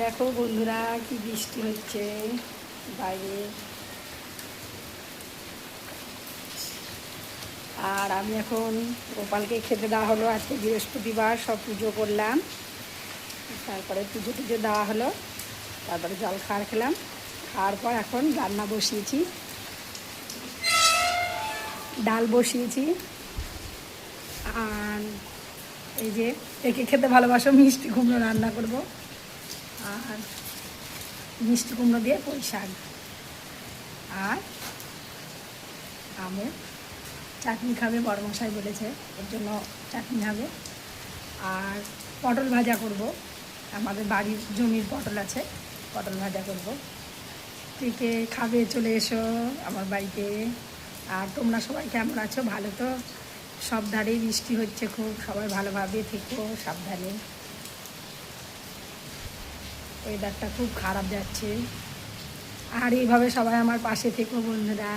দেখো বন্ধুরা কি বৃষ্টি হচ্ছে বাইরে। আর আমি এখন গোপালকে খেতে দেওয়া হলো। আজকে বৃহস্পতিবার, সব পুজো করলাম, তারপরে পুজো টুজো দেওয়া হলো, তারপরে জল খাওয়ার খেলাম। খাওয়ার পর এখন রান্না বসিয়েছি, ডাল বসিয়েছি। আর এই যে একে খেতে ভালোবাসো, মিষ্টি কুমড়ো রান্না করব। আর মিষ্টি কুমড়ো দিয়ে পুঁই শাক আর আমের চাটনি খাবে, বড়মশাই বলেছে, এর জন্য চাটনি হবে। আর পটল ভাজা করব, আমাদের বাড়ির জমির পটল আছে, পটল ভাজা করব। কে কে খাবে চলে এসো আমার বাড়িতে। আর তোমরা সবাই কেমন আছো? ভালো তো? সব ধারেই বৃষ্টি হচ্ছে খুব, সবাই ভালোভাবে থেকো, সাবধানে। ওয়েদারটা খুব খারাপ যাচ্ছে। আর এইভাবে সবাই আমার পাশে থেকো বন্ধুরা।